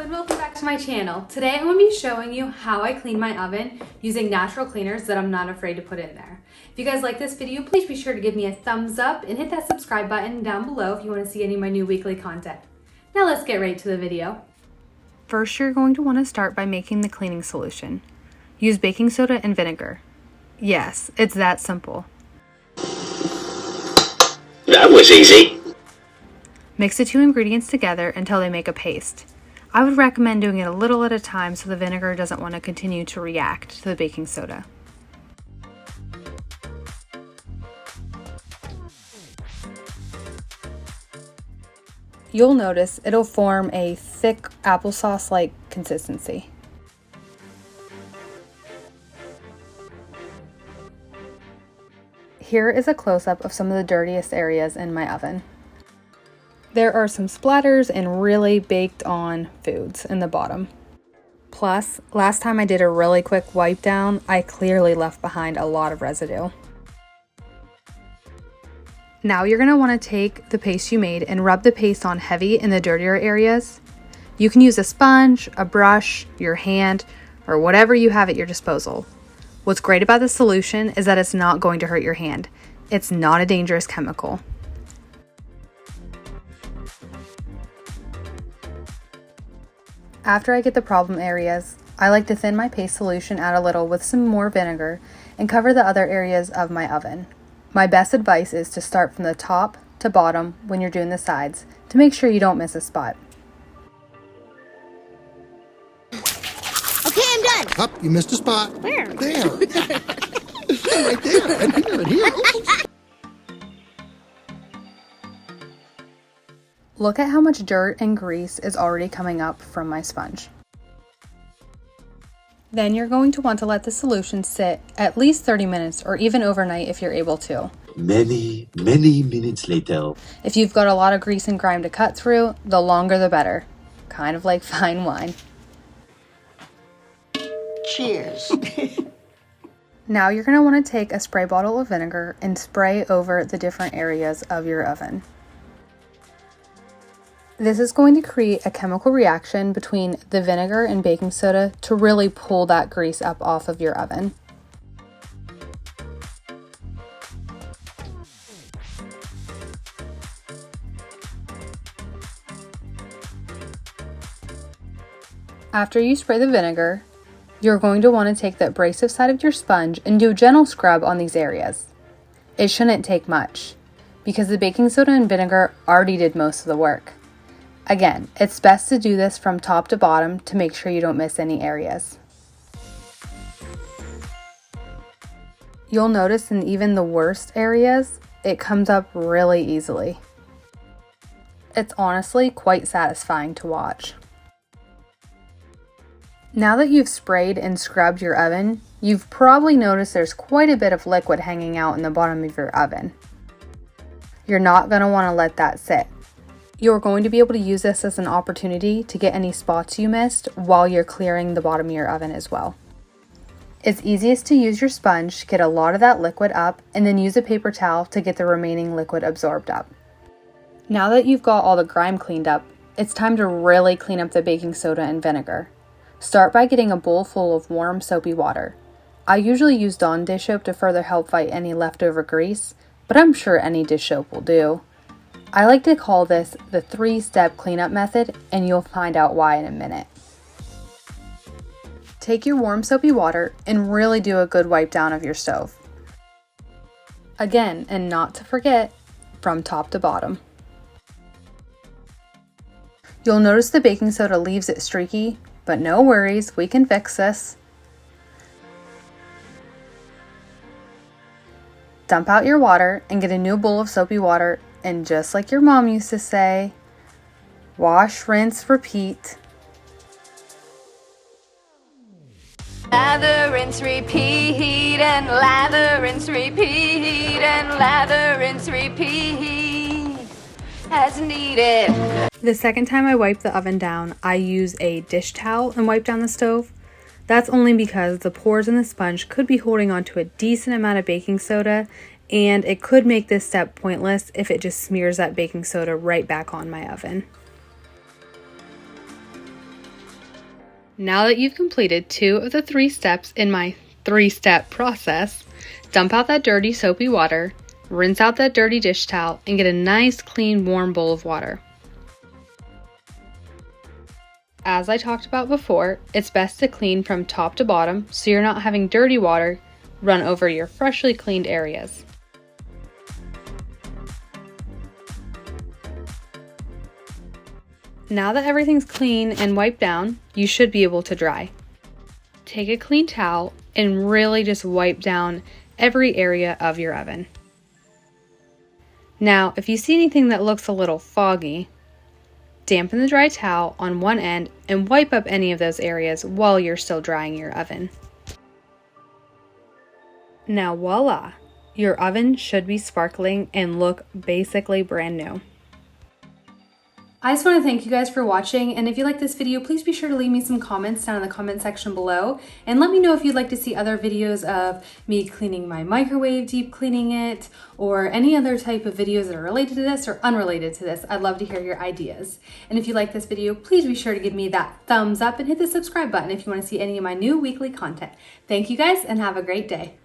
and welcome back to my channel. Today I'm going to be showing you how I clean my oven using natural cleaners that I'm not afraid to put in there. If you guys like this video, please be sure to give me a thumbs up and hit that subscribe button down below if you want to see any of my new weekly content. Now let's get right to the video. First, you're going to want to start by making the cleaning solution. Use baking soda and vinegar. Yes, it's that simple. That was easy. Mix the two ingredients together until they make a paste. I would recommend doing it a little at a time so the vinegar doesn't want to continue to react to the baking soda. You'll notice it'll form a thick applesauce-like consistency. Here is a close-up of some of the dirtiest areas in my oven. There are some splatters and really baked on foods in the bottom. Plus, last time I did a really quick wipe down, I clearly left behind a lot of residue. Now you're going to want to take the paste you made and rub the paste on heavy in the dirtier areas. You can use a sponge, a brush, your hand, or whatever you have at your disposal. What's great about this solution is that it's not going to hurt your hand. It's not a dangerous chemical. After I get the problem areas, I like to thin my paste solution out a little with some more vinegar and cover the other areas of my oven. My best advice is to start from the top to bottom when you're doing the sides to make sure you don't miss a spot. Okay, I'm done. Up, you missed a spot. Where? There. Right there. And here. Look at how much dirt and grease is already coming up from my sponge. Then you're going to want to let the solution sit at least 30 minutes or even overnight if you're able to. Many minutes later. If you've got a lot of grease and grime to cut through, the longer the better. Kind of like fine wine. Cheers. Now you're going to want to take a spray bottle of vinegar and spray over the different areas of your oven. This is going to create a chemical reaction between the vinegar and baking soda to really pull that grease up off of your oven. After you spray the vinegar, you're going to want to take the abrasive side of your sponge and do a gentle scrub on these areas. It shouldn't take much, because the baking soda and vinegar already did most of the work. Again, it's best to do this from top to bottom to make sure you don't miss any areas. You'll notice in even the worst areas, it comes up really easily. It's honestly quite satisfying to watch. Now that you've sprayed and scrubbed your oven, you've probably noticed there's quite a bit of liquid hanging out in the bottom of your oven. You're not going to want to let that sit. You're going to be able to use this as an opportunity to get any spots you missed while you're clearing the bottom of your oven as well. It's easiest to use your sponge to get a lot of that liquid up and then use a paper towel to get the remaining liquid absorbed up. Now that you've got all the grime cleaned up, it's time to really clean up the baking soda and vinegar. Start by getting a bowl full of warm soapy water. I usually use Dawn dish soap to further help fight any leftover grease, but I'm sure any dish soap will do. I like to call this the 3-step cleanup method, and you'll find out why in a minute. Take your warm soapy water and really do a good wipe down of your stove. Again, and not to forget, from top to bottom. You'll notice the baking soda leaves it streaky, but no worries, we can fix this. Dump out your water and get a new bowl of soapy water. And just like your mom used to say, wash, rinse, repeat. Lather, rinse, repeat, and lather, rinse, repeat, and lather, rinse, repeat, as needed. The second time I wipe the oven down, I use a dish towel and wipe down the stove. That's only because the pores in the sponge could be holding onto a decent amount of baking soda, and it could make this step pointless if it just smears that baking soda right back on my oven. Now that you've completed 2 of the 3 steps in my 3-step process, dump out that dirty soapy water, rinse out that dirty dish towel, and get a nice clean warm bowl of water. As I talked about before, it's best to clean from top to bottom so you're not having dirty water run over your freshly cleaned areas. Now that everything's clean and wiped down, you should be able to dry. Take a clean towel and really just wipe down every area of your oven. Now, if you see anything that looks a little foggy, dampen the dry towel on one end and wipe up any of those areas while you're still drying your oven. Now voila, your oven should be sparkling and look basically brand new. I just want to thank you guys for watching, and if you like this video, please be sure to leave me some comments down in the comment section below, and let me know if you'd like to see other videos of me cleaning my microwave, deep cleaning it, or any other type of videos that are related to this or unrelated to this. I'd love to hear your ideas. And if you like this video, please be sure to give me that thumbs up and hit the subscribe button if you want to see any of my new weekly content. Thank you guys, and have a great day.